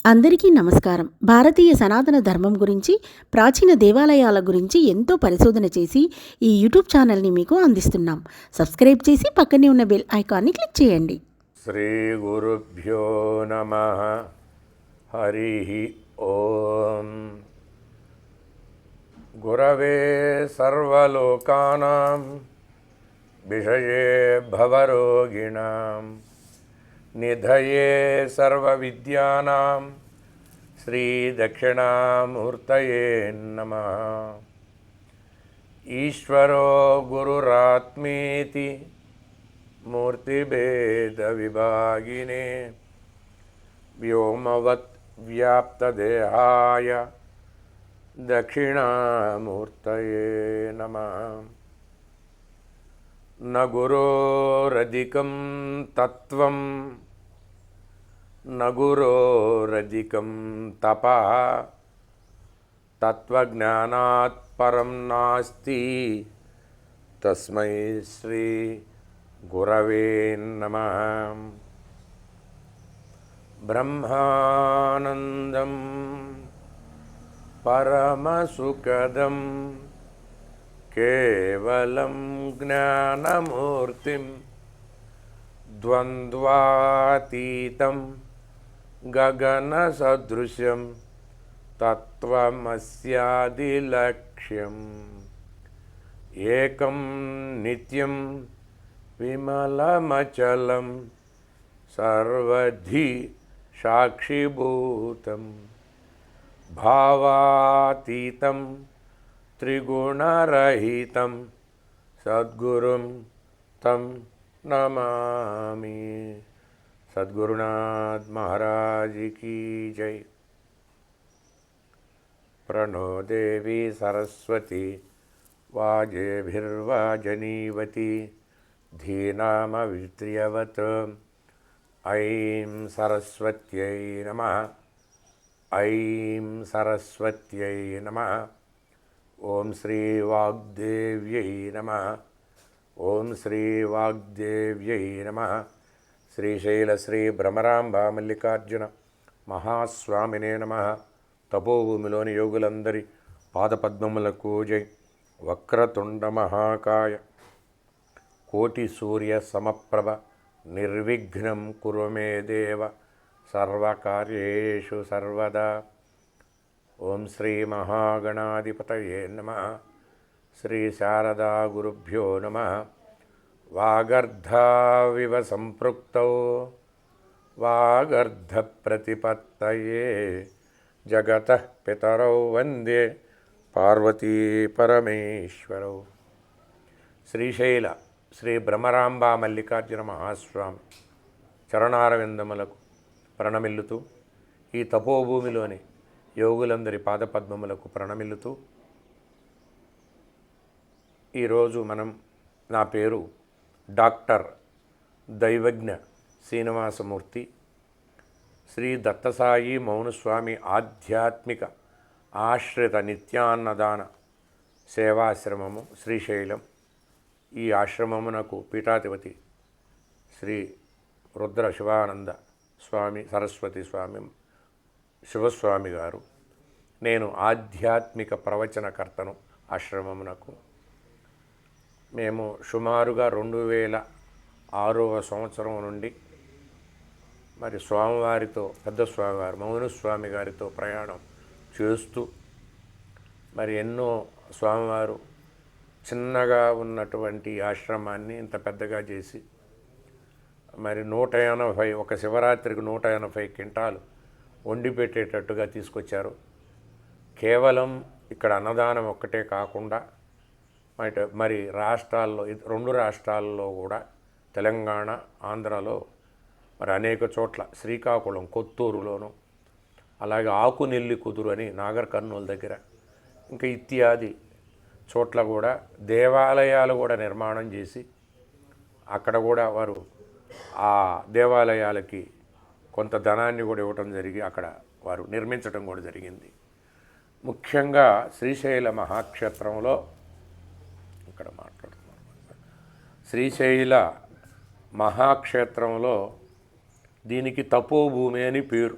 అందరికీ నమస్కారం. భారతీయ సనాతన ధర్మం గురించి, ప్రాచీన దేవాలయాల గురించి ఎంతో పరిశోధన చేసి ఈ యూట్యూబ్ ఛానల్ని మీకు అందిస్తున్నాం. సబ్స్క్రైబ్ చేసి పక్కనే ఉన్న బెల్ ఐకాన్ని క్లిక్ చేయండి. శ్రీ గురుభ్యో నమః. హరి ఓం. గురవే సర్వలోకానాం విషయే భవరోగిణాం నిధయే సర్వవిద్యానాం శ్రీ దక్షిణామూర్తయే నమః. ఈశ్వరో గురురాత్మేతి మూర్తిభేద విభాగినే వ్యోమవత్ వ్యాప్తదేహాయ దక్షిణామూర్తయే నమః. న గురోరధికం తత్వం న గురోరధికం తపః తత్వజ్ఞానాత్ పరం నాస్తి తస్మై శ్రీ గురవే నమః. బ్రహ్మానందం పరమసుఖదం కేవలం జ్ఞానమూర్తిం ద్వంద్వాతీతం గగనసదృశం తత్వమస్యాదిలక్ష్యం ఏకం నిత్యం విమలమచలం సర్వధి సాక్షిభూతం భావాతీతం త్రిగుణరహితం సద్గురుం తం నమామి. సద్గురునాథ్ మహారాజ్ కీ జై. ప్రణో దేవి సరస్వతి వాజేభిర్వాజనీవతి ధీనామవిత్ర్యవత్. ఐం సరస్వత్యై నమః. ఐం సరస్వత్యై నమః. ఓం శ్రీ వాగ్దేవ్యై నమః. ఓం శ్రీ వాగ్దేవ్యై నమః. శ్రీశైల శ్రీ భ్రమరాంబ మల్లికార్జున మహాస్వామినే నమః. తపోభూమిలోని యోగులందరి పాదపద్మములకు జై. వక్రతుండ మహాకాయ కోటి సూర్య సమప్రభ నిర్విఘ్నం కురు మే దేవ సర్వకార్యేషు సర్వదా. ఓం శ్రీ మహాగణాధిపతయే నమః. శ్రీ శారదా గురుభ్యో నమః. వాగర్ధావివ సంపృక్తౌ వాగర్ధ ప్రతిపత్తయే జగతః పితరౌ వందే పార్వతీ పరమేశ్వరౌ. శ్రీశైల శ్రీ భ్రమరాంబ మల్లికార్జున మహాస్వామి చరణారవిందములకు ప్రణమిల్లుతూ, ఈ తపోభూమిలోని యోగులందరి పాదపద్మములకు ప్రణమిల్లుతూ, ఈరోజు నా పేరు డాక్టర్ దైవజ్ఞ శ్రీనివాసమూర్తి. శ్రీ దత్తసాయి మౌనస్వామి ఆధ్యాత్మిక ఆశ్రిత నిత్యాన్నదాన సేవాశ్రమము శ్రీశైలం. ఈ ఆశ్రమమునకు పీఠాధిపతి శ్రీ రుద్ర శివానంద స్వామి సరస్వతి స్వామి శివస్వామి గారు. నేను ఆధ్యాత్మిక ప్రవచనకర్తను ఆశ్రమమునకు. మేము సుమారుగా 2006వ సంవత్సరం నుండి మరి స్వామివారితో, పెద్ద స్వామివారు మౌనస్వామి గారితో ప్రయాణం చేస్తూ, మరి ఎన్నో స్వామివారు చిన్నగా ఉన్నటువంటి ఆశ్రమాన్ని ఇంత పెద్దగా చేసి, మరి 180 ఒక శివరాత్రికి 180 క్వింటాలు వండి పెట్టేటట్టుగా తీసుకొచ్చారు. కేవలం ఇక్కడ అన్నదానం ఒక్కటే కాకుండా మరి రాష్ట్రాల్లో, 2 రాష్ట్రాల్లో కూడా, తెలంగాణ ఆంధ్రాలో మరి అనేక చోట్ల, శ్రీకాకుళం కొత్తూరులోను, అలాగే ఆకునెల్లి కుదురు అని నాగర్ కర్నూలు దగ్గర, ఇంకా ఇత్యాది చోట్ల కూడా దేవాలయాలు కూడా నిర్మాణం చేసి, అక్కడ కూడా వారు ఆ దేవాలయాలకి కొంత ధనాన్ని కూడా ఇవ్వటం జరిగి అక్కడ వారు నిర్మించడం కూడా జరిగింది. ముఖ్యంగా శ్రీశైల మహాక్షేత్రంలో ఇక్కడ మాట్లాడుతున్నాను. శ్రీశైల మహాక్షేత్రంలో దీనికి తపోభూమి అని పేరు.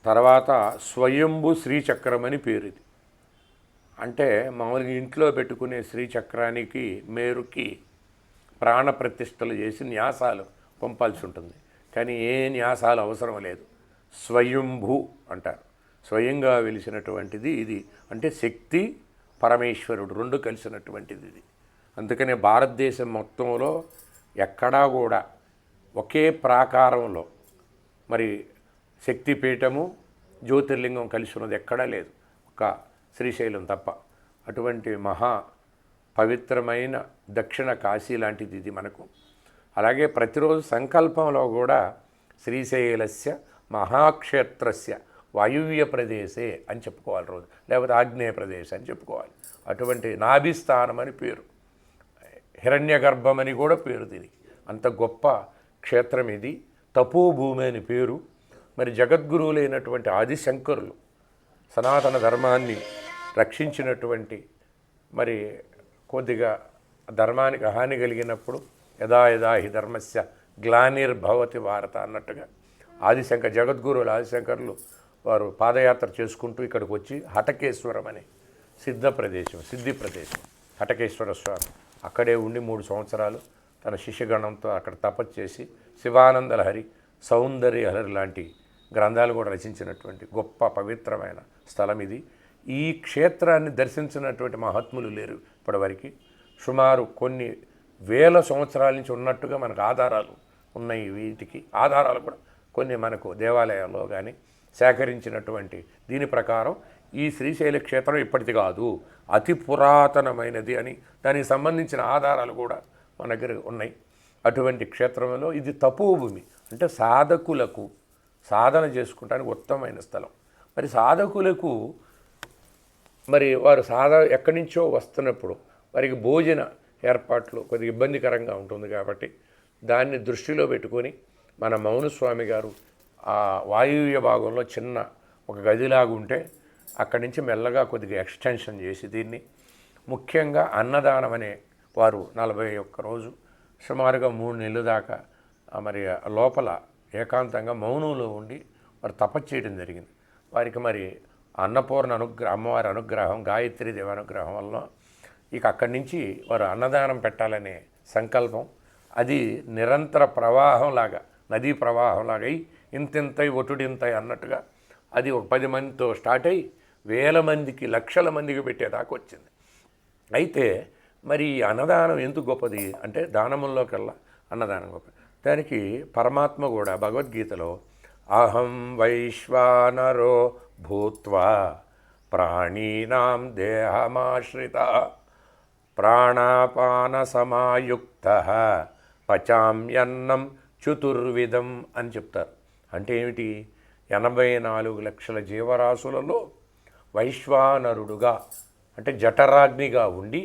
తర్వాత స్వయంభు శ్రీచక్రం అని పేరు ఇది. అంటే మామూలుగా ఇంట్లో పెట్టుకునే శ్రీచక్రానికి మేరుకి ప్రాణప్రతిష్టలు చేసి న్యాసాలు పంపాల్సి ఉంటుంది. కానీ ఏ న్యాసాలు అవసరం లేదు. స్వయంభూ అంటారు. స్వయంగా వెలిసినటువంటిది ఇది. అంటే శక్తి పరమేశ్వరుడు రెండు కలిసినటువంటిది ఇది. అందుకనే భారతదేశం మొత్తంలో ఎక్కడా కూడా ఒకే ప్రాకారంలో మరి శక్తిపీఠము జ్యోతిర్లింగం కలిసి ఉన్నది ఎక్కడా లేదు, ఒక శ్రీశైలం తప్ప. అటువంటి మహా పవిత్రమైన దక్షిణ కాశీ లాంటిది ఇది మనకు. అలాగే ప్రతిరోజు సంకల్పంలో కూడా శ్రీశైలస్య మహాక్షేత్రస్య వాయువ్య ప్రదేశే అని చెప్పుకోవాలి రోజు, లేకపోతే ఆగ్నేయ ప్రదేశం అని చెప్పుకోవాలి. అటువంటి నాభిస్థానం అని పేరు, హిరణ్యగర్భం అని కూడా పేరు దీనికి. అంత గొప్ప క్షేత్రం ఇది. తపోభూమి అని పేరు. మరి జగద్గురువులైనటువంటి ఆదిశంకరులు సనాతన ధర్మాన్ని రక్షించినటువంటి, మరి కొద్దిగా ధర్మానికి హాని కలిగినప్పుడు యదా యదా హి ధర్మస్య గ్లానిర్భవతి భారత అన్నట్టుగా జగద్గురువులు ఆదిశంకరులు వారు పాదయాత్ర చేసుకుంటూ ఇక్కడికి వచ్చి హటకేశ్వరం అనే సిద్ధి ప్రదేశం హటకేశ్వర స్వామి అక్కడే ఉండి 3 సంవత్సరాలు తన శిష్యగణంతో అక్కడ తపస్సు చేసి శివానంద లహరి, సౌందర్య లహరి లాంటి గ్రంథాలు కూడా రచించినటువంటి గొప్ప పవిత్రమైన స్థలం ఇది. ఈ క్షేత్రాన్ని దర్శించినటువంటి మహాత్ములు లేరు ఇప్పటివరకు. సుమారు కొన్ని వేల సంవత్సరాల నుంచి ఉన్నట్టుగా మనకు ఆధారాలు ఉన్నాయి. వీటికి ఆధారాలు కూడా కొన్ని మనకు దేవాలయాల్లో కానీ సేకరించినటువంటి దీని ప్రకారం ఈ శ్రీశైల క్షేత్రం ఇప్పటిది కాదు, అతి పురాతనమైనది అని దానికి సంబంధించిన ఆధారాలు కూడా మన దగ్గర ఉన్నాయి. అటువంటి క్షేత్రంలో ఇది తపోభూమి, అంటే సాధకులకు సాధన చేసుకుంటానికి ఉత్తమమైన స్థలం. మరి సాధకులకు మరి వారు ఎక్కడి నుంచో వస్తున్నప్పుడు వారికి భోజన ఏర్పాట్లు కొద్దిగా ఇబ్బందికరంగా ఉంటుంది కాబట్టి దాన్ని దృష్టిలో పెట్టుకొని మన మౌనస్వామి గారు ఆ వాయువ్య భాగంలో చిన్న ఒక గదిలాగా ఉంటే అక్కడి నుంచి మెల్లగా కొద్దిగా ఎక్స్టెన్షన్ చేసి దీన్ని ముఖ్యంగా అన్నదానం అనే వారు 41 రోజు సుమారుగా 3 నెలల దాకా మరి లోపల ఏకాంతంగా మౌనంలో ఉండి వారు తపస్సు చేయడం జరిగింది. వారికి మరి అన్నపూర్ణ అమ్మవారి అనుగ్రహం, గాయత్రీదేవి అనుగ్రహం వల్ల ఇక అక్కడి నుంచి వారు అన్నదానం పెట్టాలనే సంకల్పం అది నిరంతర ప్రవాహంలాగా, నదీ ప్రవాహంలాగా అయి ఇంతింతై ఒటుడింతై అన్నట్టుగా అది ఒక 10 మందితో స్టార్ట్ అయ్యి వేల మందికి, లక్షల మందికి పెట్టేదాకా వచ్చింది. అయితే మరి అన్నదానం ఎందుకు గొప్పది అంటే దానముల్లోకల్లా అన్నదానం గొప్పది. దానికి పరమాత్మ కూడా భగవద్గీతలో అహం వైశ్వానరో భూత్వా ప్రాణీనాం దేహమాశ్రిత ప్రాణాపాన సమాయుక్త పచామ్యన్నం చతుర్విధం అని చెప్తారు. అంటే ఏమిటి? 84 లక్షల జీవరాశులలో వైశ్వానరుడుగా అంటే జఠరాగ్నిగా ఉండి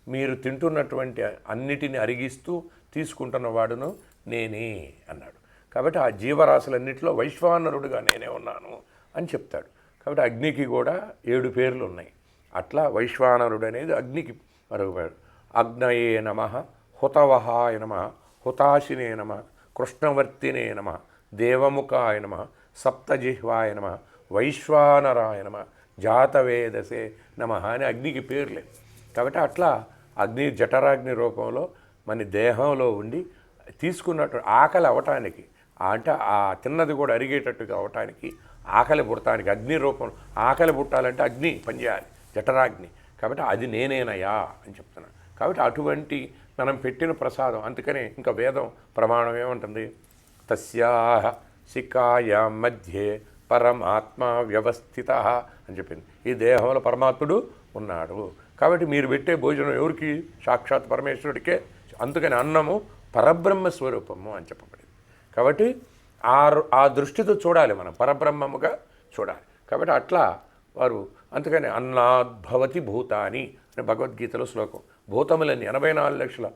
మీరు తింటున్నటువంటి అన్నిటిని అరిగిస్తూ తీసుకుంటున్న వాడును నేనే అన్నాడు. కాబట్టి ఆ జీవరాశులన్నింటిలో వైశ్వానరుడుగా నేనే ఉన్నాను అని చెప్తాడు. కాబట్టి అగ్నికి కూడా 7 పేర్లు ఉన్నాయి. అట్లా వైశ్వానరుడు అనేది అగ్నికి మరొక పేరు. అగ్నయే నమః, హుతవహాయ నమః, హుతాశినే నమః, కృష్ణవర్తినే నమః, దేవముఖాయ నమః, సప్తజిహ్వాయ నమః, వైశ్వానరాయ నమః, జాతవేదసే నమః అని అగ్నికి పేర్లే. కాబట్టి అట్లా అగ్ని జఠరాగ్ని రూపంలో మన దేహంలో ఉండి తీసుకున్నట్టు ఆకలి అవటానికి, అంటే ఆ తిన్నది కూడా అరిగేటట్టుగా అవటానికి, ఆకలి పుడటానికి అగ్ని రూపంలో ఆకలి పుట్టాలంటే అగ్ని పనిచేయాలి, జఠరాగ్ని. కాబట్టి అది నేనేనయా అని చెప్తున్నాను. కాబట్టి అటువంటి మనం పెట్టిన ప్రసాదం. అందుకనే ఇంకా వేదం ప్రమాణం ఏమంటుంది? తస్యాహ శిఖాయా మధ్యే పరమాత్మ వ్యవస్థిత అని చెప్పింది. ఈ దేహంలో పరమాత్ముడు ఉన్నాడు. కాబట్టి మీరు పెట్టే భోజనం ఎవరికి? సాక్షాత్ పరమేశ్వరుడికే. అందుకని అన్నము పరబ్రహ్మ స్వరూపము అని చెప్పబడింది. కాబట్టి ఆ దృష్టితో చూడాలి, మనం పరబ్రహ్మముగా చూడాలి. కాబట్టి అట్లా వారు అందుకని అన్నాద్భవతి భూతాని అని భగవద్గీతలో శ్లోకం. భూతములన్నీ 84 లక్షల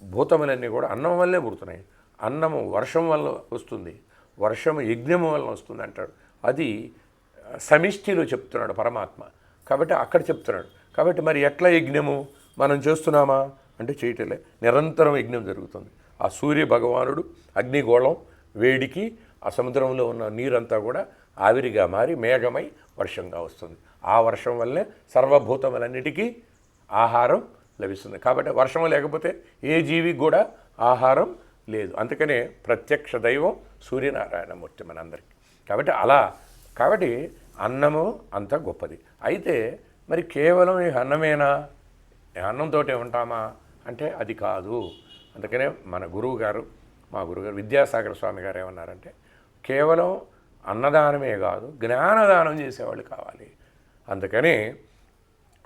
భూతములన్నీ కూడా అన్నం వల్లే పుడుతున్నాయి. అన్నము వర్షం వల్ల వస్తుంది, వర్షము యజ్ఞము వల్ల వస్తుంది అంటాడు. అది సమిష్టిలో చెప్తున్నాడు పరమాత్మ. కాబట్టి అక్కడ చెప్తున్నాడు. కాబట్టి మరి ఎట్లా యజ్ఞము మనం చేస్తున్నామా అంటే చేయటలే, నిరంతరం యజ్ఞం జరుగుతుంది. ఆ సూర్య భగవానుడు అగ్నిగోళం వేడికి ఆ సముద్రంలో ఉన్న నీరంతా కూడా ఆవిరిగా మారి మేఘమై వర్షంగా వస్తుంది. ఆ వర్షం వల్లే సర్వభూతములన్నిటికీ ఆహారం లభిస్తుంది. కాబట్టి వర్షం లేకపోతే ఏ జీవికి కూడా ఆహారం లేదు. అందుకనే ప్రత్యక్ష దైవం సూర్యనారాయణమూర్తి మనందరికీ. కాబట్టి అన్నము అంత గొప్పది. అయితే మరి కేవలం ఈ అన్నమేనా, అన్నంతో ఉంటామా అంటే అది కాదు. అందుకనే మా గురువుగారు విద్యాసాగర స్వామి గారు ఏమన్నారంటే, కేవలం అన్నదానమే కాదు జ్ఞానదానం చేసేవాళ్ళు కావాలి. అందుకని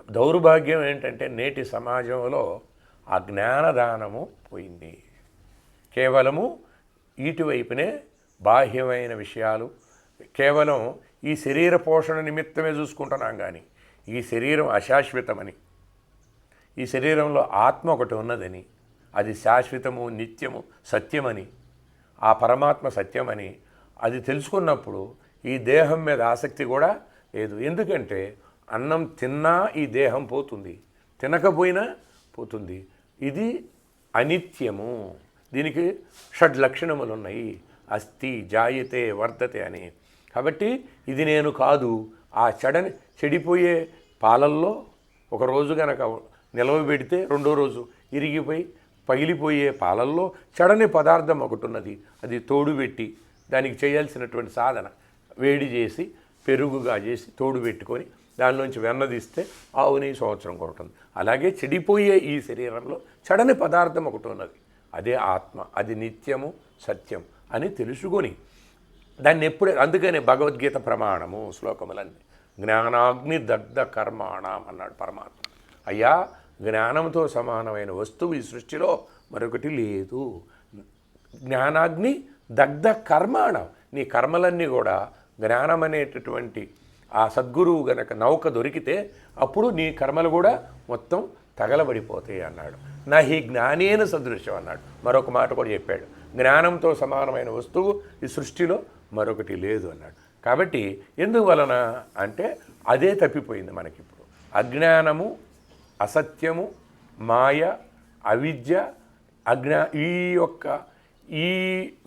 దౌర్భాగ్యం ఏంటంటే నేటి సమాజంలో ఆ జ్ఞానదానము పోయింది. కేవలము ఇటువైపునే బాహ్యమైన విషయాలు, కేవలం ఈ శరీర పోషణ నిమిత్తమే చూసుకుంటున్నాం. కానీ ఈ శరీరం అశాశ్వతమని, ఈ శరీరంలో ఆత్మ ఒకటి ఉన్నదని, అది శాశ్వతము, నిత్యము, సత్యమని, ఆ పరమాత్మ సత్యమని అది తెలుసుకున్నప్పుడు ఈ దేహం మీద ఆసక్తి కూడా లేదు. ఎందుకంటే అన్నం తిన్నా ఈ దేహం పోతుంది, తినకపోయినా పోతుంది. ఇది అనిత్యము. దీనికి షడ్లక్షణములు ఉన్నాయి, అస్థి, జాయతే, వర్ధతే అని. కాబట్టి ఇది నేను కాదు. ఆ చెడిపోయే పాలల్లో ఒకరోజు కనుక నిలవ పెడితే రెండో రోజు ఇరిగిపోయి పగిలిపోయే పాలల్లో చెడని పదార్థం ఒకటి ఉన్నది. అది తోడు పెట్టి దానికి చేయాల్సినటువంటి సాధన వేడి చేసి పెరుగుగా చేసి తోడు పెట్టుకొని దానిలోంచి వెన్న తీస్తే ఆవుని సంవత్సరం కొడుతుంది. అలాగే చెడిపోయే ఈ శరీరంలో చెడని పదార్థం ఒకటి ఉన్నది, అదే ఆత్మ. అది నిత్యము, సత్యం అని తెలుసుకొని దాన్ని ఎప్పుడే, అందుకనే భగవద్గీత ప్రమాణము శ్లోకములన్నీ జ్ఞానాగ్ని దగ్ధ కర్మాణం అన్నాడు పరమాత్మ. అయ్యా, జ్ఞానంతో సమానమైన వస్తువు ఈ సృష్టిలో మరొకటి లేదు. జ్ఞానాగ్ని దగ్ధ కర్మాణం. నీ కర్మలన్నీ కూడా జ్ఞానం అనేటటువంటి ఆ సద్గురువు గనక నౌక దొరికితే అప్పుడు నీ కర్మలు కూడా మొత్తం తగలబడిపోతాయి అన్నాడు. నా ఈ జ్ఞానేన సదృశ్యం అన్నాడు. మరొక మాట కూడా చెప్పాడు, జ్ఞానంతో సమానమైన వస్తువు ఈ సృష్టిలో మరొకటి లేదు అన్నాడు. కాబట్టి ఎందువలన అంటే అదే తప్పిపోయింది మనకిప్పుడు. అజ్ఞానము, అసత్యము, మాయ, అవిద్య, ఈ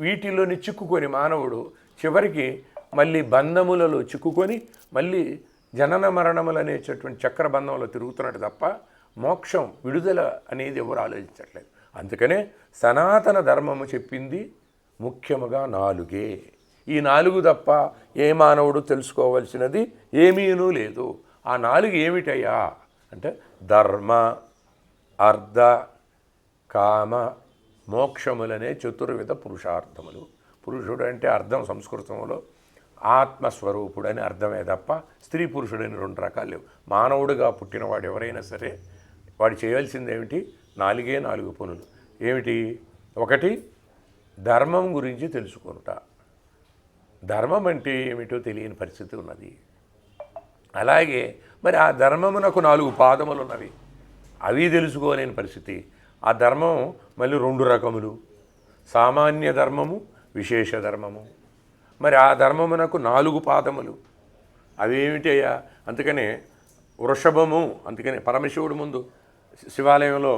వీటిలోని చిక్కుకొని మానవుడు చివరికి మళ్ళీ బంధములలో చిక్కుకొని మళ్ళీ జనన మరణములు అనేటటువంటి చక్రబంధంలో తిరుగుతున్నట్టు తప్ప మోక్షం, విడుదల అనేది ఎవరు ఆలోచించట్లేదు. అందుకనే సనాతన ధర్మము చెప్పింది ముఖ్యముగా 4. ఈ 4 తప్ప ఏ మానవుడు తెలుసుకోవాల్సినది ఏమీనూ లేదు. ఆ 4 ఏమిటయ్యా అంటే ధర్మ, అర్థ, కామ, మోక్షములనే చతుర్విధ పురుషార్థములు. పురుషుడు అంటే అర్థం సంస్కృతంలో ఆత్మస్వరూపుడు అని అర్థమే తప్ప స్త్రీ పురుషుడని 2 రకాలు లేవు. మానవుడిగా పుట్టినవాడు ఎవరైనా సరే వాడు చేయాల్సింది ఏమిటి? 4 పనులు. ఏమిటి? 1 ధర్మం గురించి తెలుసుకుంట. ధర్మం అంటే ఏమిటో తెలియని పరిస్థితి ఉన్నది. అలాగే మరి ఆ ధర్మమునకు 4 పాదములు ఉన్నవి, అవి తెలుసుకోలేని పరిస్థితి. ఆ ధర్మం మళ్ళీ 2 రకములు, సామాన్య ధర్మము, విశేష ధర్మము. మరి ఆ ధర్మమునకు 4 పాదములు అవేమిటయ్యా? అందుకనే వృషభము, అందుకనే పరమశివుడు ముందు శివాలయంలో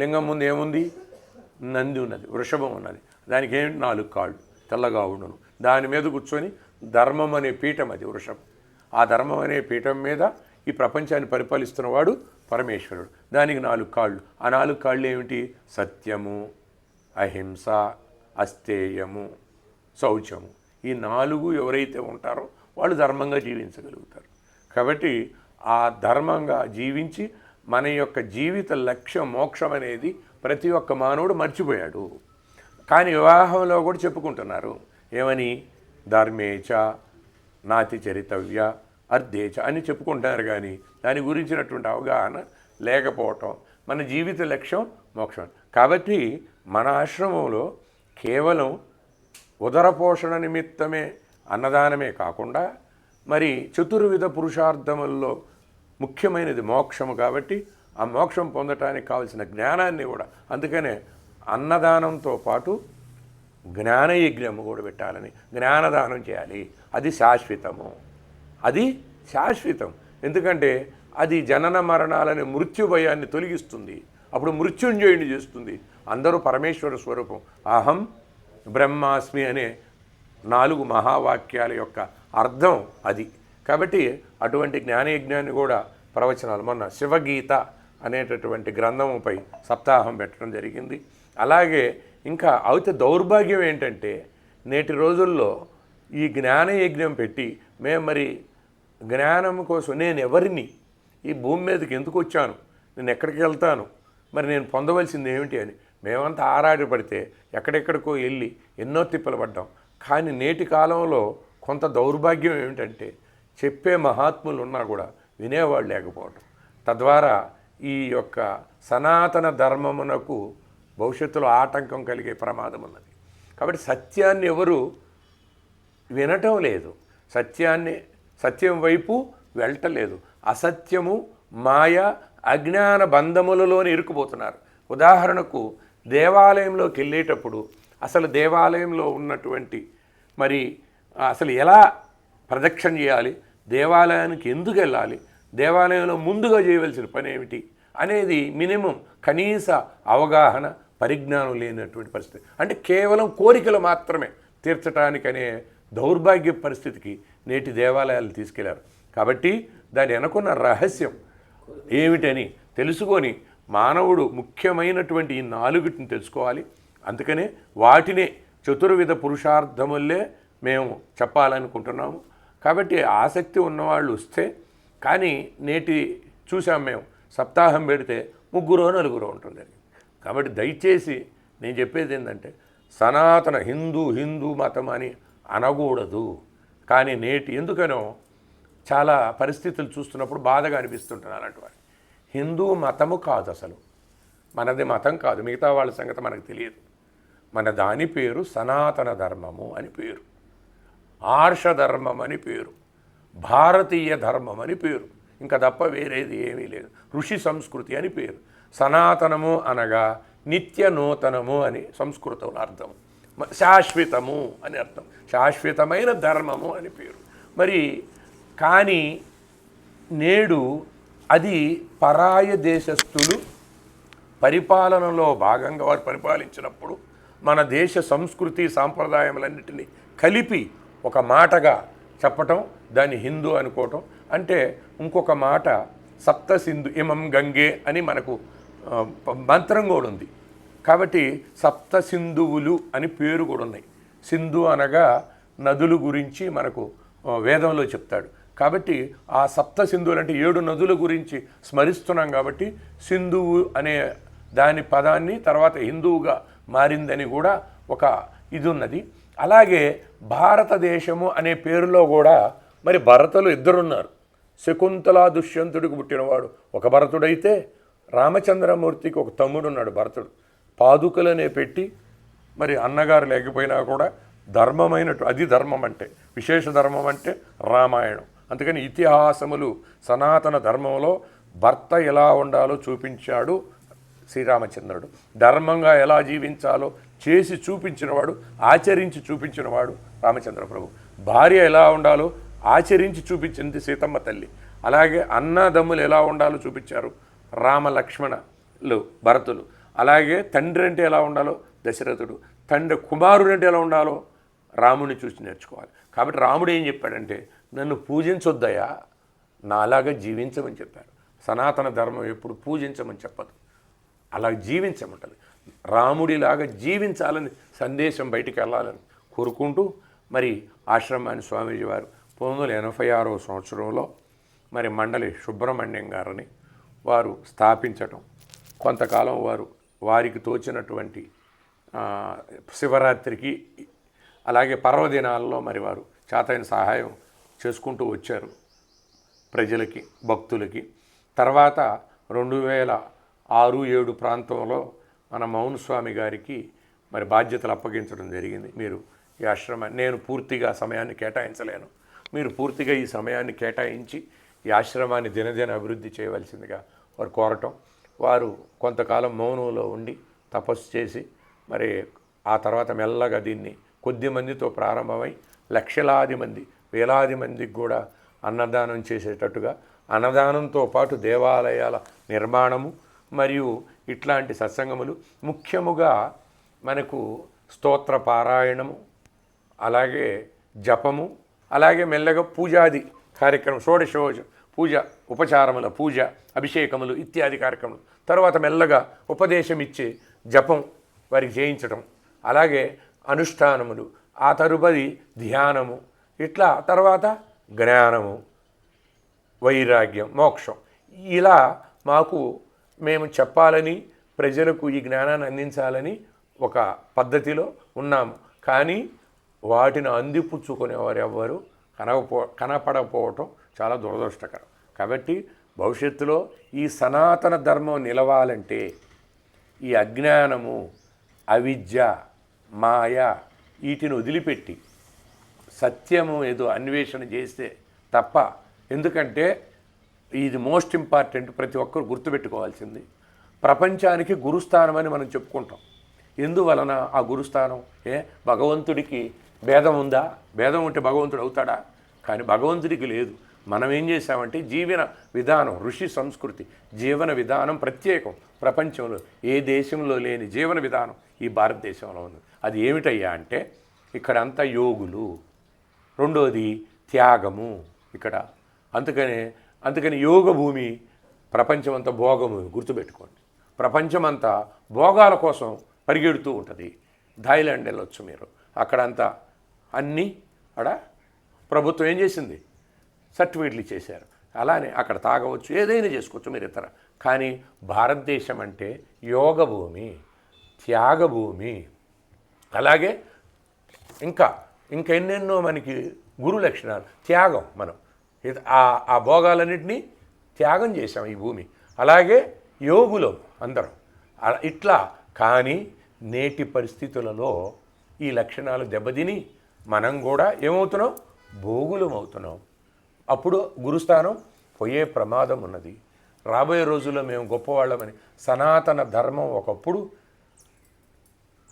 లింగం ముందు ఏముంది? నంది ఉన్నది, వృషభం ఉన్నది. దానికి ఏమిటి? 4 కాళ్ళు, తెల్లగా ఉండును. దాని మీద కూర్చొని ధర్మం అనే పీఠం, అది వృషభం. ఆ ధర్మం అనే పీఠం మీద ఈ ప్రపంచాన్ని పరిపాలిస్తున్నవాడు పరమేశ్వరుడు. దానికి 4 కాళ్ళు. ఆ 4 కాళ్ళు ఏమిటి? సత్యము, అహింస, అస్తేయము, శౌచము. ఈ 4 ఎవరైతే ఉంటారో వాళ్ళు ధర్మంగా జీవించగలుగుతారు. కాబట్టి ఆ ధర్మంగా జీవించి మన యొక్క జీవిత లక్ష్యం మోక్షం అనేది ప్రతి ఒక్క మానవుడు మర్చిపోయాడు. కానీ వివాహంలో కూడా చెప్పుకుంటున్నారు ఏమని? ధర్మేచ నాతి చరితవ్య అర్ధేచ అని చెప్పుకుంటున్నారు. కానీ దాని గురించినటువంటి అవగాహన లేకపోవటం. మన జీవిత లక్ష్యం మోక్షం. కాబట్టి మన ఆశ్రమంలో కేవలం ఉదర పోషణ నిమిత్తమే అన్నదానమే కాకుండా మరి చతుర్విధ పురుషార్థముల్లో ముఖ్యమైనది మోక్షము. కాబట్టి ఆ మోక్షం పొందటానికి కావలసిన జ్ఞానాన్ని కూడా, అందుకనే అన్నదానంతో పాటు జ్ఞానయజ్ఞము కూడా పెట్టాలని, జ్ఞానదానం చేయాలి. అది శాశ్వతము, అది శాశ్వతం. ఎందుకంటే అది జనన మరణాలని మృత్యు భయాన్ని తొలగిస్తుంది. అప్పుడు మృత్యుంజయుని చేస్తుంది. అందరూ పరమేశ్వర స్వరూపం. అహం బ్రహ్మాస్మి అనే 4 మహావాక్యాల యొక్క అర్థం అది. కాబట్టి అటువంటి జ్ఞానయజ్ఞాన్ని కూడా ప్రవచనాలు మొన్న శివగీత అనేటటువంటి గ్రంథంపై సప్తాహం పెట్టడం జరిగింది. అలాగే ఇంకా అయితే దౌర్భాగ్యం ఏంటంటే నేటి రోజుల్లో ఈ జ్ఞానయజ్ఞం పెట్టి మేము మరి జ్ఞానం కోసం నేను ఎవరిని, ఈ భూమి మీదకి ఎందుకు వచ్చాను, నేను ఎక్కడికి వెళ్తాను, మరి నేను పొందవలసింది ఏమిటి అని మేమంతా ఆరాటపడితే ఎక్కడెక్కడికో వెళ్ళి ఎన్నో తిప్పలు పడ్డాం. కానీ నేటి కాలంలో కొంత దౌర్భాగ్యం ఏమిటంటే చెప్పే మహాత్ములు ఉన్నా కూడా వినేవాళ్ళు లేకపోవడం, తద్వారా ఈ యొక్క సనాతన ధర్మమునకు భవిష్యత్తులో ఆటంకం కలిగే ప్రమాదం ఉన్నది. కాబట్టి సత్యాన్ని ఎవరు వినటం లేదు, సత్యం వైపు వెళ్ళటలేదు. అసత్యము, మాయ, అజ్ఞాన బంధములలోనే ఇరుక్కుపోతున్నారు. ఉదాహరణకు దేవాలయంలోకి వెళ్ళేటప్పుడు అసలు దేవాలయంలో ఉన్నటువంటి మరి అసలు ఎలా ప్రదక్షిణ చేయాలి, దేవాలయానికి ఎందుకు వెళ్ళాలి, దేవాలయంలో ముందుగా చేయవలసిన పని ఏమిటి అనేది మినిమం కనీస అవగాహన పరిజ్ఞానం లేనటువంటి పరిస్థితి. అంటే కేవలం కోరికలు మాత్రమే తీర్చడానికనే దౌర్భాగ్య పరిస్థితికి నేటి దేవాలయాలు తీసుకెళ్లారు. కాబట్టి దాని వెనుకున్న రహస్యం ఏమిటని తెలుసుకొని మానవుడు ముఖ్యమైనటువంటి ఈ 4టిని తెలుసుకోవాలి. అందుకనే వాటినే చతుర్విధ పురుషార్థములే మేము చెప్పాలనుకుంటున్నాము. కాబట్టి ఆసక్తి ఉన్నవాళ్ళు వస్తే, కానీ నేటి చూసాం మేము సప్తాహం పెడితే 3-4 ఉంటుంది. కాబట్టి దయచేసి నేను చెప్పేది ఏంటంటే సనాతన హిందూ మతం అని అనకూడదు. కానీ నేటి ఎందుకనో చాలా పరిస్థితులు చూస్తున్నప్పుడు బాధగా అనిపిస్తుంటుంది. అలాంటి హిందూ మతము కాదు, అసలు మనది మతం కాదు, మిగతా వాళ్ళ సంగతి మనకు తెలియదు. మన దాని పేరు సనాతన ధర్మము అని పేరు, ఆర్ష ధర్మం అని పేరు, భారతీయ ధర్మం అని పేరు, ఇంకా తప్ప వేరేది ఏమీ లేదు. ఋషి సంస్కృతి అని పేరు. సనాతనము అనగా నిత్య నూతనము అని సంస్కృతంలో అర్థం, శాశ్వతము అని అర్థం, శాశ్వతమైన ధర్మము అని పేరు. మరి కానీ నేడు అది పరాయ దేశస్థులు పరిపాలనలో భాగంగా వారు పరిపాలించినప్పుడు మన దేశ సంస్కృతి సాంప్రదాయములన్నిటినీ కలిపి ఒక మాటగా చెప్పటం, దాన్ని హిందూ అనుకోవటం. అంటే ఇంకొక మాట సప్త సింధు ఇమం గంగే అని మనకు మంత్రం కూడా ఉంది. కాబట్టి సప్త సింధువులు అని పేరు కూడా ఉన్నాయి. సింధు అనగా నదుల గురించి మనకు వేదంలో చెప్తాడు. కాబట్టి ఆ సప్త సింధువులు అంటే 7 నదుల గురించి స్మరిస్తున్నాం. కాబట్టి సింధువు అనే దాని పదాన్ని తర్వాత హిందువుగా మారిందని కూడా ఒక ఇది ఉన్నది. అలాగే భారతదేశము అనే పేరులో కూడా మరి భరతులు 2 ఉన్నారు. శకుంతలా దుష్యంతుడికి పుట్టినవాడు ఒక భరతుడైతే రామచంద్రమూర్తికి ఒక తమ్ముడు ఉన్నాడు భరతుడు. పాదుకలనే పెట్టి మరి అన్నగారు లేకపోయినా కూడా ధర్మమైనట్టు అది ధర్మం అంటే, విశేష ధర్మం అంటే రామాయణం. అందుకని ఇతిహాసములు సనాతన ధర్మంలో భర్త ఎలా ఉండాలో చూపించాడు శ్రీరామచంద్రుడు, ధర్మంగా ఎలా జీవించాలో చేసి చూపించినవాడు, ఆచరించి చూపించినవాడు రామచంద్ర ప్రభు. భార్య ఎలా ఉండాలో ఆచరించి చూపించింది సీతమ్మ తల్లి. అలాగే అన్నదమ్ములు ఎలా ఉండాలో చూపించారు రామ లక్ష్మణులు భరతులు. అలాగే తండ్రి అంటే ఎలా ఉండాలో దశరథుడు, కుమారుడు అంటే ఎలా ఉండాలో రాముడిని చూసి నేర్చుకోవాలి. కాబట్టి రాముడు ఏం చెప్పాడంటే నన్ను పూజించొద్దయా, నాలాగా జీవించమని చెప్పారు. సనాతన ధర్మం ఎప్పుడు పూజించమని చెప్పదు, అలా జీవించమంటుంది. రాముడిలాగా జీవించాలని సందేశం బయటికి వెళ్ళాలని కోరుకుంటూ మరి ఆశ్రమాన్ని స్వామీజీ వారు 1986వ సంవత్సరంలో మరి మండలి సుబ్రహ్మణ్యం గారిని వారు స్థాపించటం, కొంతకాలం వారికి తోచినటువంటి శివరాత్రికి అలాగే పర్వదినాల్లో మరి వారు చేతైన సహాయం చేసుకుంటూ వచ్చారు ప్రజలకి, భక్తులకి. తర్వాత 2006-07 ప్రాంతంలో మన మౌనస్వామి గారికి మరి బాధ్యతలు అప్పగించడం జరిగింది. మీరు ఈ ఆశ్రమాన్ని, నేను పూర్తిగా సమయాన్ని కేటాయించలేను, మీరు పూర్తిగా ఈ సమయాన్ని కేటాయించి ఈ ఆశ్రమాన్ని దినదిన అభివృద్ధి చేయవలసిందిగా వారు కోరటం. వారు కొంతకాలం మౌనంలో ఉండి తపస్సు చేసి మరి ఆ తర్వాత మెల్లగా దీన్ని కొద్ది మందితో ప్రారంభమై లక్షలాది మంది, వేలాది మందికి కూడా అన్నదానం చేసేటట్టుగా, అన్నదానంతో పాటు దేవాలయాల నిర్మాణము మరియు ఇట్లాంటి సత్సంగములు, ముఖ్యముగా మనకు స్తోత్ర పారాయణము, అలాగే జపము, అలాగే మెల్లగా పూజాది కార్యక్రమం, షోడశోజ పూజ, ఉపచారముల పూజ, అభిషేకములు ఇత్యాది కార్యక్రమాలు, తర్వాత మెల్లగా ఉపదేశం ఇచ్చి జపం వారికి చేయించడం, అలాగే అనుష్ఠానములు, ఆ తరుపది ధ్యానము, ఇట్లా తర్వాత జ్ఞానము, వైరాగ్యం, మోక్షం. ఇలా మాకు మేము చెప్పాలని, ప్రజలకు ఈ జ్ఞానాన్ని అందించాలని ఒక పద్ధతిలో ఉన్నాము. కానీ వాటిని అందిపుచ్చుకునేవారు ఎవ్వరు కనపడకపోవటం చాలా దురదృష్టకరం. కాబట్టి భవిష్యత్తులో ఈ సనాతన ధర్మం నిలవాలంటే ఈ అజ్ఞానము, అవిద్య, మాయ వీటిని వదిలిపెట్టి సత్యము ఏదో అన్వేషణ చేస్తే తప్ప, ఎందుకంటే ఇది మోస్ట్ ఇంపార్టెంట్, ప్రతి ఒక్కరు గుర్తుపెట్టుకోవాల్సింది. ప్రపంచానికి గురుస్థానం అని మనం చెప్పుకుంటాం. ఎందువలన ఆ గురుస్థానం? భగవంతుడికి భేదం ఉందా? భేదం ఉంటే భగవంతుడు అవుతాడా? కానీ భగవంతుడికి లేదు. మనం ఏం చేసామంటే జీవన విధానం, ఋషి సంస్కృతి, జీవన విధానం ప్రత్యేకం. ప్రపంచంలో ఏ దేశంలో లేని జీవన విధానం ఈ భారతదేశంలో ఉంది. అది ఏమిటయ్యా అంటే ఇక్కడంతా యోగులు, రెండోది త్యాగము ఇక్కడ. అందుకని యోగ భూమి, ప్రపంచమంతా భోగము. గుర్తుపెట్టుకోండి, ప్రపంచమంతా భోగాల కోసం పరిగెడుతూ ఉంటుంది. థాయిలాండ్ వెళ్ళొచ్చు మీరు, అక్కడంతా అన్నీ ప్రభుత్వం ఏం చేసింది? సర్టిఫికెట్లు ఇచ్చేశారు. అలానే అక్కడ తాగవచ్చు, ఏదైనా చేసుకోవచ్చు మీరు ఇతర. కానీ భారతదేశం అంటే యోగ భూమి, త్యాగ భూమి. అలాగే ఇంకా ఎన్నెన్నో మనకి గురు లక్షణాలు. త్యాగం, మనం ఆ భోగాలన్నింటినీ త్యాగం చేశాం ఈ భూమి. అలాగే యోగులం అందరం ఇట్లా. కానీ నేటి పరిస్థితులలో ఈ లక్షణాలు దెబ్బతిని మనం కూడా ఏమవుతున్నాం? భోగులం అవుతున్నాం. అప్పుడు గురుస్థానం పోయే ప్రమాదం ఉన్నది. రాబోయే రోజుల్లో మేము గొప్పవాళ్ళమని సనాతన ధర్మం ఒకప్పుడు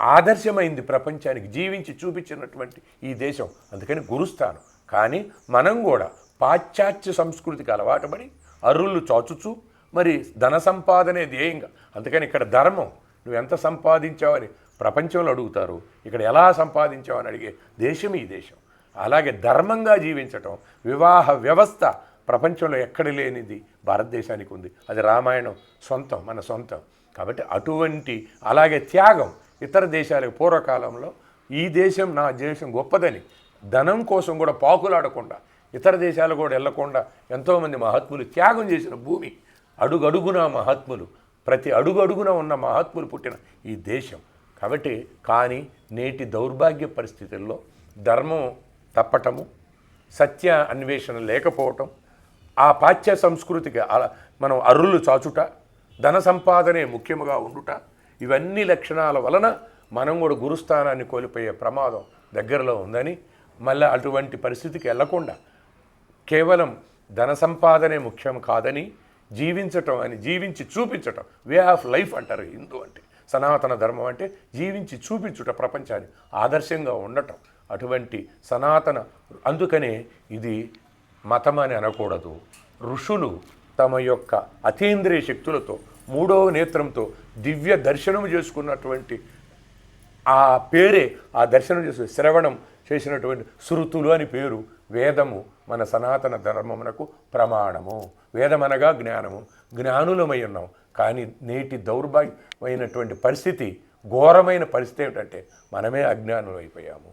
ఆదర్శమైంది ప్రపంచానికి, జీవించి చూపించినటువంటి ఈ దేశం. అందుకని గురుస్థానం. కానీ మనం కూడా పాశ్చాత్య సంస్కృతికి అలవాటు పడి అర్రులు చాచుచు మరి ధన సంపాదనే ధ్యేయంగా. అందుకని ఇక్కడ ధర్మం, నువ్వు ఎంత సంపాదించావని ప్రపంచంలో అడుగుతారు, ఇక్కడ ఎలా సంపాదించావని అడిగే దేశం ఈ దేశం. అలాగే ధర్మంగా జీవించటం, వివాహ వ్యవస్థ ప్రపంచంలో ఎక్కడ లేనిది భారతదేశానికి ఉంది. అది రామాయణం సొంతం, మన సొంతం. కాబట్టి అటువంటి, అలాగే త్యాగం. ఇతర దేశాలకు పూర్వకాలంలో ఈ దేశం నా దేశం గొప్పదని ధనం కోసం కూడా పాకులాడకుండా, ఇతర దేశాలు కూడా వెళ్లకుండా ఎంతోమంది మహాత్ములు త్యాగం చేసిన భూమి. అడుగడుగున మహాత్ములు, ప్రతి అడుగడుగున ఉన్న మహాత్ములు పుట్టిన ఈ దేశం. కాబట్టి కానీ నేటి దౌర్భాగ్య పరిస్థితుల్లో ధర్మం తప్పటము, సత్య అన్వేషణ లేకపోవటం, ఆ పాశ్చాత్య సంస్కృతికి మనం అర్రులు చాచుట, ధన సంపాదనే ముఖ్యముగా ఉండుట, ఇవన్నీ లక్షణాల వలన మనం కూడా గురుస్థానాన్ని కోల్పోయే ప్రమాదం దగ్గరలో ఉందని, మళ్ళీ అటువంటి పరిస్థితికి వెళ్లకుండా కేవలం ధన సంపాదనే ముఖ్యం కాదని జీవించటం అని, జీవించి చూపించటం, వే ఆఫ్ లైఫ్ అంటారు హిందూ అంటే. సనాతన ధర్మం అంటే జీవించి చూపించుట, ప్రపంచాన్ని ఆదర్శంగా ఉండటం. అటువంటి సనాతన, అందుకనే ఇది మతం అని అనకూడదు. ఋషులు తమ యొక్క అతీంద్రియ శక్తులతో, మూడవ నేత్రంతో దివ్య దర్శనం చేసుకున్నటువంటి ఆ పేరే, ఆ దర్శనం చేసే శ్రవణం చేసినటువంటి శృతులు అని పేరు. వేదము మన సనాతన ధర్మమునకు ప్రమాణము. వేదమనగా జ్ఞానము, జ్ఞానులమై ఉన్నాం. కానీ నేటి దౌర్భాగ్యమైనటువంటి పరిస్థితి, ఘోరమైన పరిస్థితి ఏమిటంటే మనమే అజ్ఞానులు అయిపోయాము.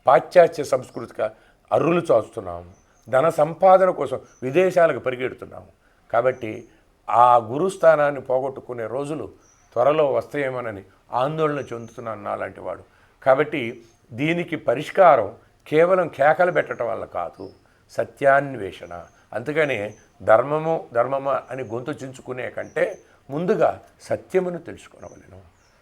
పాశ్చాత్య సంస్కృతిగా అర్రులు చాస్తున్నాము, ధన సంపాదన కోసం విదేశాలకు పరిగెడుతున్నాము. కాబట్టి ఆ గురుస్థానాన్ని పోగొట్టుకునే రోజులు త్వరలో వస్తాయేమోనని ఆందోళన చెందుతున్నాను నాలాంటి వాడు. కాబట్టి దీనికి పరిష్కారం కేవలం కేకలు పెట్టడం వల్ల కాదు, సత్యాన్వేషణ. అందుకనే ధర్మమా అని గొంతు చించుకునే కంటే ముందుగా సత్యమును తెలుసుకోవలను.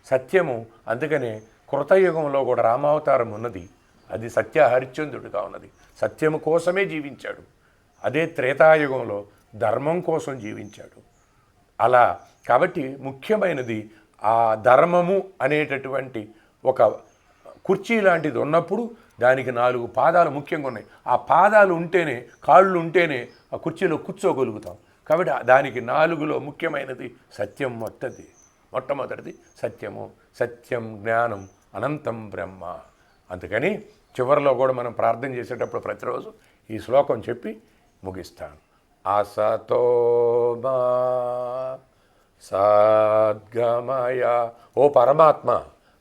సత్యము, అందుకనే కృతయుగంలో కూడా రామావతారం ఉన్నది, అది సత్య హరిశ్చంద్రుడిగా ఉన్నది. సత్యము కోసమే జీవించాడు. అదే త్రేతాయుగంలో ధర్మం కోసం జీవించాడు. అలా కాబట్టి ముఖ్యమైనది ఆ ధర్మము అనేటటువంటి ఒక కుర్చీ లాంటిది ఉన్నప్పుడు దానికి 4 పాదాలు ముఖ్యంగా ఉన్నాయి. ఆ పాదాలు ఉంటేనే, కాళ్ళు ఉంటేనే ఆ కుర్చీలో కూర్చోగలుగుతాం. కాబట్టి దానికి 4లో ముఖ్యమైనది సత్యం. మొట్టమొదటిది సత్యము. సత్యం జ్ఞానం అనంతం బ్రహ్మ. అందుకని చివరిలో కూడా మనం ప్రార్థన చేసేటప్పుడు ప్రతిరోజు ఈ శ్లోకం చెప్పి ముగిస్తాను. అసతో మా సద్గమయ. ఓ పరమాత్మ,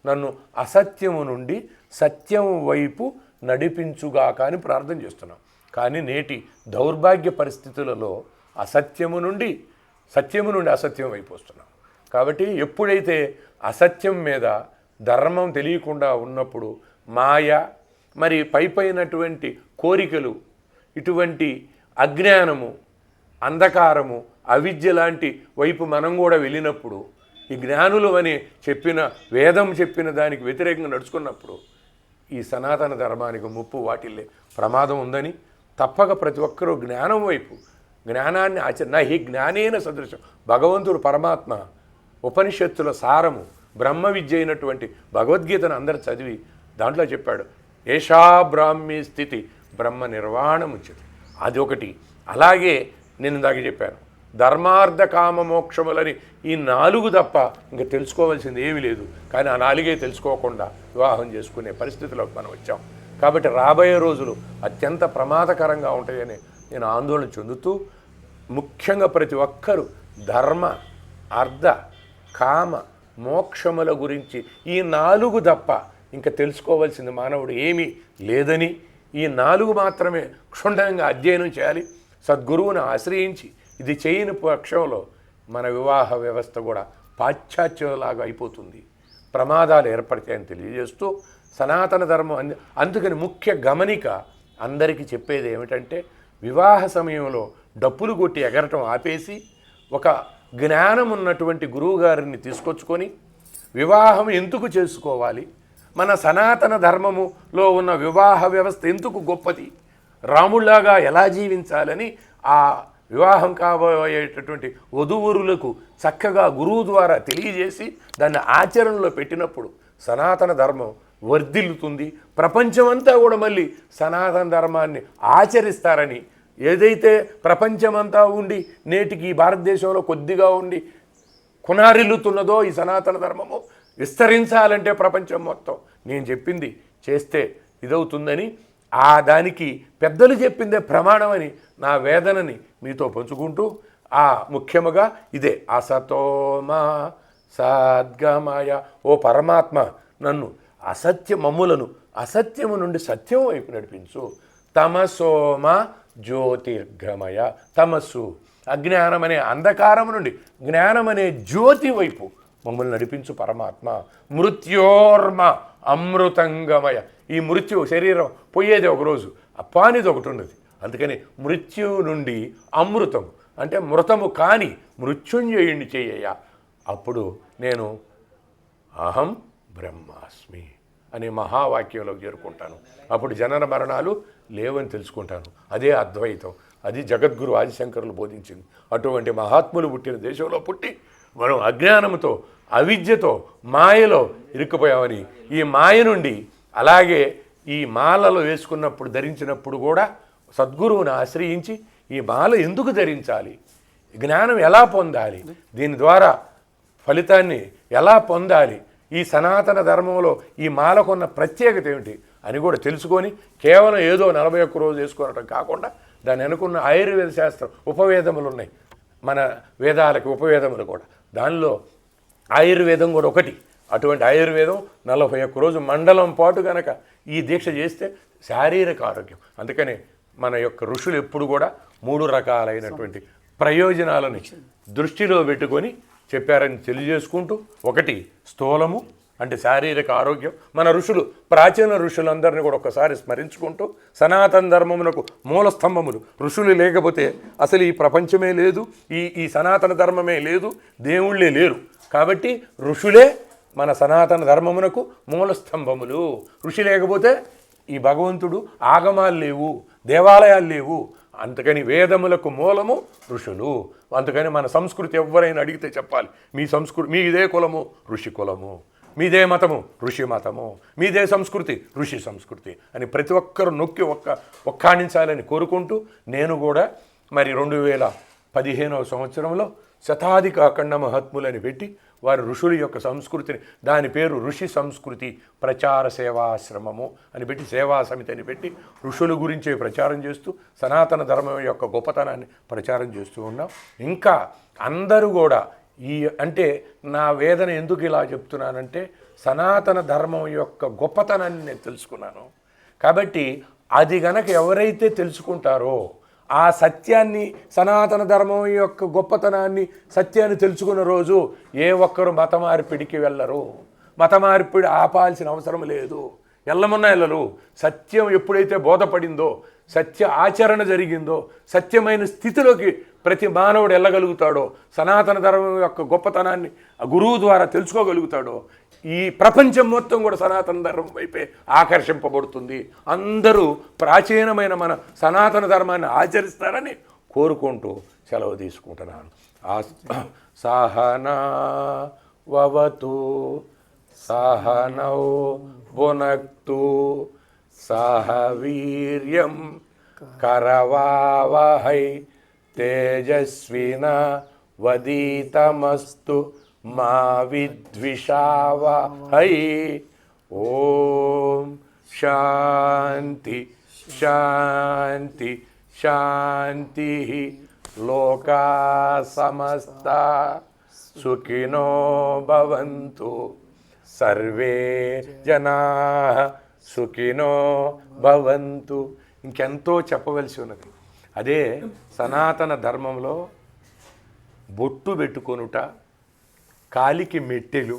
నన్ను అసత్యము నుండి సత్యం వైపు నడిపించుగాక అని ప్రార్థన చేస్తున్నాం. కానీ నేటి దౌర్భాగ్య పరిస్థితులలో సత్యము నుండి అసత్యం వైపు వస్తున్నాం. కాబట్టి ఎప్పుడైతే అసత్యం మీద ధర్మం తెలియకుండా ఉన్నప్పుడు మాయ, మరి పైనటువంటి కోరికలు, ఇటువంటి అజ్ఞానము, అంధకారము, అవిద్య లాంటి వైపు మనం కూడా వెళ్ళినప్పుడు, ఈ జ్ఞానులు అని వేదం చెప్పిన దానికి వ్యతిరేకంగా నడుచుకున్నప్పుడు ఈ సనాతన ధర్మానికి ముప్పు వాటిల్లే ప్రమాదం ఉందని తప్పక ప్రతి ఒక్కరూ జ్ఞానం వైపు, జ్ఞానాన్ని నా ఈ జ్ఞానేన సదృశం. భగవంతుడు పరమాత్మ ఉపనిషత్తుల సారము బ్రహ్మ విద్య అయినటువంటి భగవద్గీతను అందరూ చదివి దాంట్లో చెప్పాడు, ఏషా బ్రాహ్మీ స్థితి బ్రహ్మ నిర్వాణముచ్యతే. అది ఒకటి. అలాగే నేను ఇందాక చెప్పాను, ధర్మార్థ కామ మోక్షములని ఈ 4 తప్ప ఇంకా తెలుసుకోవాల్సింది ఏమీ లేదు. కానీ ఆ 4 తెలుసుకోకుండా వివాహం చేసుకునే పరిస్థితిలోకి మనం వచ్చాం. కాబట్టి రాబోయే రోజులు అత్యంత ప్రమాదకరంగా ఉంటాయని నేను ఆందోళన చెందుతూ, ముఖ్యంగా ప్రతి ఒక్కరూ ధర్మ, అర్థ, కామ, మోక్షముల గురించి ఈ 4 తప్ప ఇంకా తెలుసుకోవాల్సింది మానవుడు ఏమీ లేదని, ఈ 4 మాత్రమే క్షుణ్ణంగా అధ్యయనం చేయాలి. సద్గురువును ఆశ్రయించి ఇది చేయని పక్షంలో మన వివాహ వ్యవస్థ కూడా పాశ్చాత్యంలాగా అయిపోతుంది, ప్రమాదాలు ఏర్పడతాయని తెలియజేస్తూ సనాతన ధర్మం అందుకని ముఖ్య గమనిక అందరికీ చెప్పేది ఏమిటంటే, వివాహ సమయంలో డప్పులు కొట్టి ఎగరటం ఆపేసి ఒక జ్ఞానం ఉన్నటువంటి గురువుగారిని తీసుకొచ్చుకొని వివాహం ఎందుకు చేసుకోవాలి, మన సనాతన ధర్మములో ఉన్న వివాహ వ్యవస్థ ఎందుకు గొప్పది, రాముళ్లాగా ఎలా జీవించాలని ఆ వివాహం కాబోయేటటువంటి వధూవరులకు చక్కగా గురువు ద్వారా తెలియజేసి దాన్ని ఆచరణలో పెట్టినప్పుడు సనాతన ధర్మం వర్ధిల్లుతుంది. ప్రపంచమంతా కూడా మళ్ళీ సనాతన ధర్మాన్ని ఆచరిస్తారని, ఏదైతే ప్రపంచమంతా ఉండి నేటికి ఈ భారతదేశంలో కొద్దిగా ఉండి కొనారిల్లుతున్నదో ఈ సనాతన ధర్మము విస్తరించాలంటే ప్రపంచం మొత్తం నేను చెప్పింది చేస్తే ఇదవుతుందని, దానికి పెద్దలు చెప్పిందే ప్రమాణమని నా వేదనని మీతో పంచుకుంటూ, ముఖ్యముగా ఇదే అసతోమా సద్గమయ. ఓ పరమాత్మ, నన్ను మమ్ములను అసత్యము నుండి సత్యం వైపు నడిపించు. తమసోమ జ్యోతిర్గమయ. తమస్సు అజ్ఞానం అనే అంధకారము నుండి జ్ఞానం అనే జ్యోతి వైపు మమ్మల్ని నడిపించు పరమాత్మ. మృత్యోర్మ అమృతంగమయ. ఈ మృత్యు శరీరం పోయేది ఒకరోజు, పానిది ఒకటి ఉన్నది. అందుకని మృత్యువు నుండి అమృతం అంటే మృతము కాని మృత్యుంజయుణ్ణి చెయ్యయ్యా. అప్పుడు నేను అహం బ్రహ్మాస్మి అనే మహావాక్యంలోకి చేరుకుంటాను. అప్పుడు జనన మరణాలు లేవని తెలుసుకుంటాను. అదే అద్వైతం, అది జగద్గురు ఆదిశంకరులు బోధించింది. అటువంటి మహాత్ములు పుట్టిన దేశంలో పుట్టి మనం అజ్ఞానంతో, అవిద్యతో, మాయలో ఇరుక్కుపోయామని, ఈ మాయ నుండి అలాగే ఈ మాలలో వేసుకున్నప్పుడు ధరించినప్పుడు కూడా సద్గురువుని ఆశ్రయించి ఈ మాల ఎందుకు ధరించాలి, జ్ఞానం ఎలా పొందాలి, దీని ద్వారా ఫలితాన్ని ఎలా పొందాలి, ఈ సనాతన ధర్మంలో ఈ మాలకున్న ప్రత్యేకత ఏమిటి అని కూడా తెలుసుకొని, కేవలం ఏదో 41 రోజు వేసుకోవటం కాకుండా దాన్ని అనుకున్న ఆయుర్వేద శాస్త్రం ఉపవేదములు ఉన్నాయి, మన వేదాలకి ఉపవేదములు కూడా, దానిలో ఆయుర్వేదం కూడా ఒకటి. అటువంటి ఆయుర్వేదం 41 రోజు మండలం పాటు కనుక ఈ దీక్ష చేస్తే శారీరక ఆరోగ్యం. అందుకనే మన యొక్క ఋషులు ఎప్పుడు కూడా 3 రకాలైనటువంటి ప్రయోజనాలను దృష్టిలో పెట్టుకొని చెప్పారని తెలియజేసుకుంటూ, ఒకటి స్థూలము అంటే శారీరక ఆరోగ్యం. మన ఋషులు, ప్రాచీన ఋషులందరినీ కూడా ఒకసారి స్మరించుకుంటూ, సనాతన ధర్మమునకు మూల స్తంభములు ఋషులు లేకపోతే అసలు ఈ ప్రపంచమే లేదు, ఈ సనాతన ధర్మమే లేదు, దేవుళ్ళే లేరు. కాబట్టి ఋషులే మన సనాతన ధర్మమునకు మూల స్తంభములు. ఋషి లేకపోతే ఈ భగవంతుడు, ఆగమాలు లేవు, దేవాలయాలు లేవు. అందుకని వేదములకు మూలము ఋషులు. అందుకని మన సంస్కృతి ఎవరైనా అడిగితే చెప్పాలి, మీ సంస్కృతి, మీదే కులము ఋషి కులము, మీదే మతము ఋషి మతము, మీదే సంస్కృతి ఋషి సంస్కృతి అని ప్రతి ఒక్కరు నొక్కి ఒక్కాణించాలని కోరుకుంటూ, నేను కూడా మరి 2015వ సంవత్సరంలో శతాధిక అఖండ మహాత్ములని పెట్టి వారి ఋషుల యొక్క సంస్కృతిని, దాని పేరు ఋషి సంస్కృతి ప్రచార సేవాశ్రమము అని పెట్టి, సేవా సమితి అని పెట్టి ఋషుల గురించే ప్రచారం చేస్తూ సనాతన ధర్మం యొక్క గొప్పతనాన్ని ప్రచారం చేస్తూ ఉన్నాం. ఇంకా అందరూ కూడా అంటే నా వేదన ఎందుకు ఇలా చెప్తున్నానంటే, సనాతన ధర్మం యొక్క గొప్పతనాన్ని నేను తెలుసుకున్నాను కాబట్టి అది గనక ఎవరైతే తెలుసుకుంటారో ఆ సత్యాన్ని, సనాతన ధర్మం యొక్క గొప్పతనాన్ని, సత్యాన్ని తెలుసుకున్న రోజు ఏ ఒక్కరు మత మార్పిడికి వెళ్ళరు. మత మార్పిడి ఆపాల్సిన అవసరం లేదు, ఎల్లమన్నా వెళ్ళరు. సత్యం ఎప్పుడైతే బోధపడిందో, సత్య ఆచరణ జరిగిందో, సత్యమైన స్థితిలోకి ప్రతి మానవుడు వెళ్ళగలుగుతాడో, సనాతన ధర్మం యొక్క గొప్పతనాన్ని ఆ గురువు ద్వారా తెలుసుకోగలుగుతాడో, ఈ ప్రపంచం మొత్తం కూడా సనాతన ధర్మం వైపే ఆకర్షింపబడుతుంది. అందరూ ప్రాచీనమైన మన సనాతన ధర్మాన్ని ఆచరిస్తారని కోరుకుంటూ సెలవు తీసుకుంటున్నాను. సహనా వవతు సహనౌ భునక్తు సహ వీర్యం కరవావహై తేజస్విన వదీతమస్తు మా విద్విషావహై. ఓం శాంతి శాంతి శాంతి. లోకా సమస్తా సుఖినో భవంతు, సర్వే జనాః సుఖినో భవంతు. ఇంకెంతో చెప్పవలసి ఉన్నది. అదే సనాతన ధర్మంలో బొట్టు పెట్టుకొనుట, కాలికి మెట్టెలు,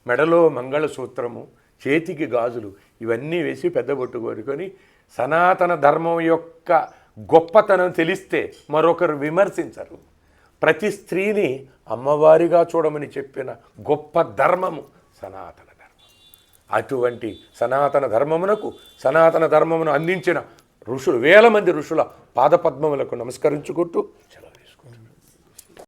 మెడలో మంగళసూత్రము, చేతికి గాజులు, ఇవన్నీ వేసి పెద్ద బొట్టు కోరుకొని సనాతన ధర్మం యొక్క గొప్పతనం తెలిస్తే మరొకరు విమర్శించరు. ప్రతి స్త్రీని అమ్మవారిగా చూడమని చెప్పిన గొప్ప ధర్మము సనాతన ధర్మం. అటువంటి సనాతన ధర్మమునకు, సనాతన ధర్మమును అందించిన ఋషులు, వేల మంది ఋషుల పాదపద్మములకు నమస్కరించుకుంటూ సెలవు.